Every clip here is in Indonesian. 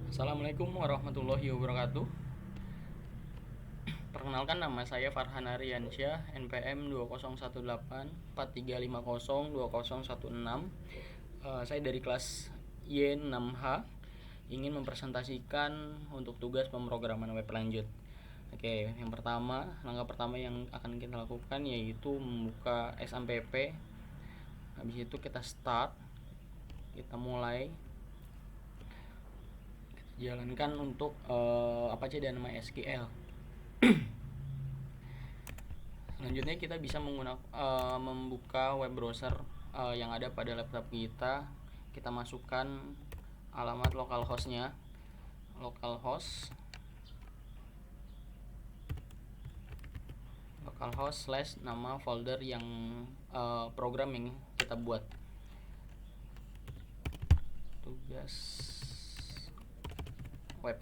Assalamualaikum warahmatullahi wabarakatuh. Perkenalkan, nama saya Farhan Ariansyah, NPM 201843502016. Saya dari kelas Y6H, ingin mempresentasikan untuk tugas pemrograman web lanjut. Oke, langkah pertama yang akan kita lakukan yaitu membuka SMPP. Habis itu kita start, kita mulai jalankan untuk Apache dan MySQL. Selanjutnya kita bisa membuka web browser yang ada pada laptop kita. Kita masukkan alamat localhost-nya, localhost slash nama folder yang program yang kita buat. Tugas web.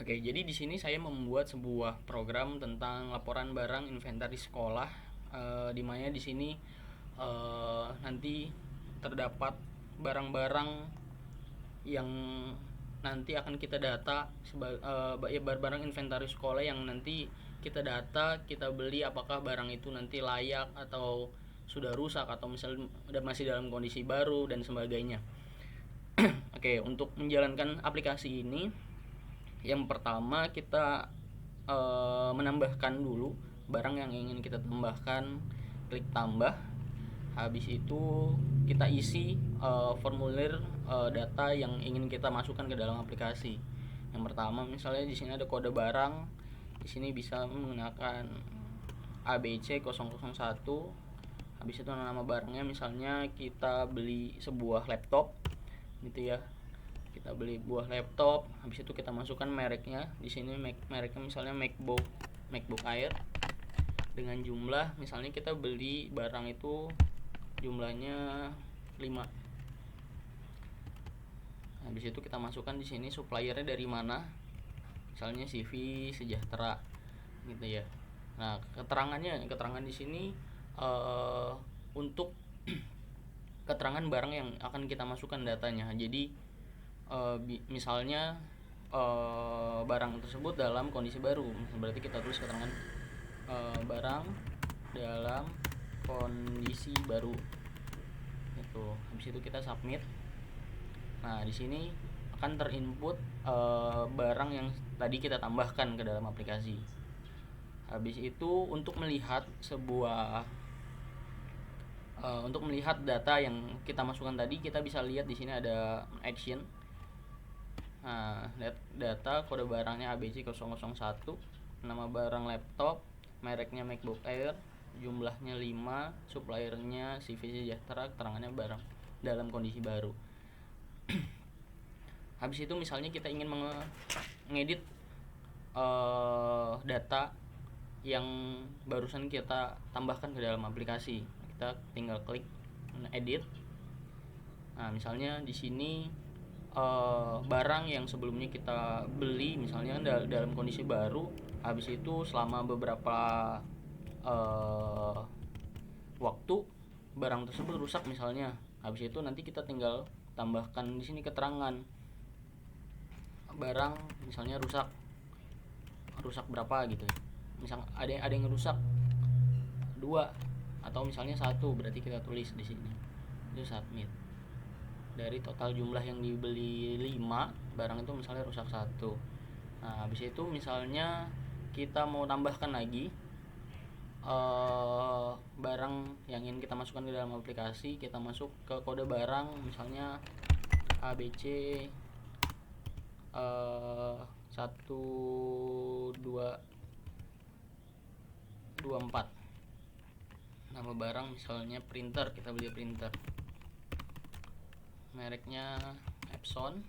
Oke, jadi di sini saya membuat sebuah program tentang laporan barang inventaris sekolah, di mana di sini nanti terdapat barang-barang yang nanti akan kita data, barang inventaris sekolah yang nanti kita data, kita beli, apakah barang itu nanti layak atau sudah rusak atau misalnya masih dalam kondisi baru dan sebagainya. Oke, untuk menjalankan aplikasi ini, yang pertama kita menambahkan dulu barang yang ingin kita tambahkan, klik tambah. Habis itu kita isi formulir data yang ingin kita masukkan ke dalam aplikasi. Yang pertama, misalnya di sini ada kode barang, di sini bisa menggunakan ABC001. Habis itu nama barangnya, misalnya kita beli sebuah laptop gitu ya, kita beli buah laptop. Habis itu kita masukkan mereknya. Di sini mereknya misalnya MacBook Air dengan jumlah, misalnya kita beli barang itu jumlahnya 5. Habis itu kita masukkan di sini suppliernya dari mana, misalnya CV Sejahtera gitu ya. Nah, keterangan di sini untuk keterangan barang yang akan kita masukkan datanya. Jadi misalnya barang tersebut dalam kondisi baru, berarti kita tulis keterangan barang dalam kondisi baru itu. Habis itu kita submit. Nah, di sini akan terinput barang yang tadi kita tambahkan ke dalam aplikasi. Habis itu untuk melihat untuk melihat data yang kita masukkan tadi, kita bisa lihat di sini ada action. Nah, data kode barangnya ABC001, nama barang laptop, mereknya MacBook Air, jumlahnya 5, suppliernya CV Sejahtera, keterangannya barang dalam kondisi baru. Habis itu misalnya kita ingin mengedit data yang barusan kita tambahkan ke dalam aplikasi, kita tinggal klik edit. Nah, misalnya di sini barang yang sebelumnya kita beli misalnya dalam kondisi baru, habis itu selama beberapa waktu barang tersebut rusak misalnya. Habis itu nanti kita tinggal tambahkan di sini keterangan barang, misalnya rusak berapa gitu. Misal ada yang rusak 2 atau misalnya 1, berarti kita tulis di sini itu submit. Dari total jumlah yang dibeli 5, barang itu misalnya rusak 1. Nah, habis itu misalnya kita mau tambahkan lagi barang yang ingin kita masukkan ke dalam aplikasi, kita masuk ke kode barang, misalnya ABC 1224. Nama barang misalnya printer, kita beli printer, mereknya Epson.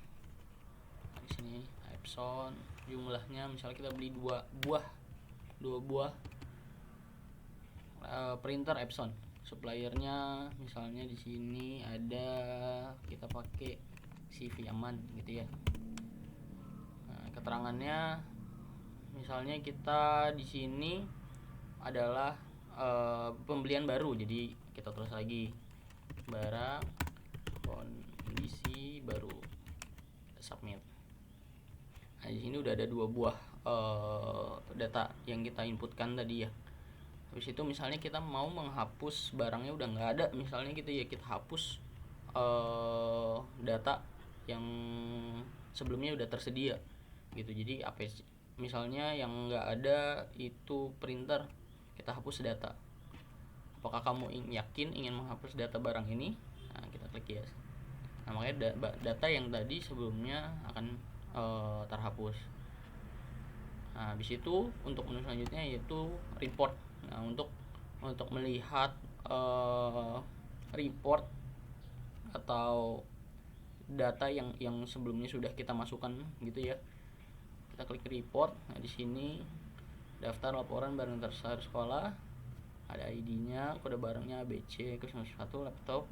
Di sini Epson, jumlahnya misalnya kita beli 2 buah printer Epson. Suppliernya misalnya di sini ada, kita pakai CV Aman gitu ya. Nah, keterangannya misalnya kita di sini adalah pembelian baru, jadi kita tulis lagi barang kondisi baru. sini udah ada 2 buah data yang kita inputkan tadi ya. Habis itu misalnya kita mau menghapus barangnya udah nggak ada misalnya gitu ya, kita hapus data yang sebelumnya udah tersedia gitu. Jadi apa misalnya yang nggak ada itu printer, kita hapus data. Apakah kamu yakin ingin menghapus data barang ini? Nah, kita klik yes. Nah, makanya data yang tadi sebelumnya akan terhapus. Nah, habis itu untuk menu selanjutnya yaitu report. Nah, untuk melihat report atau data yang sebelumnya sudah kita masukkan gitu ya, kita klik report. Nah, di sini daftar laporan barang tersedia sekolah, ada ID-nya, kode barangnya ABC 01, laptop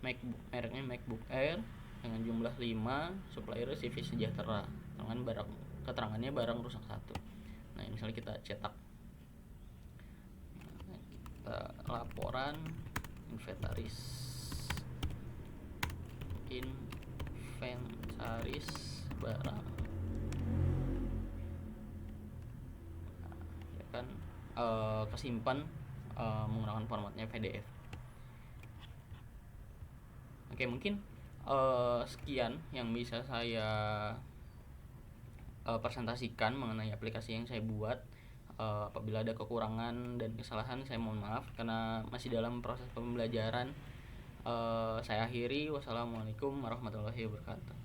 MacBook, mereknya MacBook Air dengan jumlah 5, supplier CV Sejahtera dengan barang keterangannya barang rusak 1. Nah, misalnya kita cetak, kita laporan inventaris barang, ya kan kesimpan menggunakan formatnya PDF. Oke, mungkin sekian yang bisa saya presentasikan mengenai aplikasi yang saya buat. Apabila ada kekurangan dan kesalahan saya mohon maaf karena masih dalam proses pembelajaran. Saya akhiri. Wassalamualaikum warahmatullahi wabarakatuh.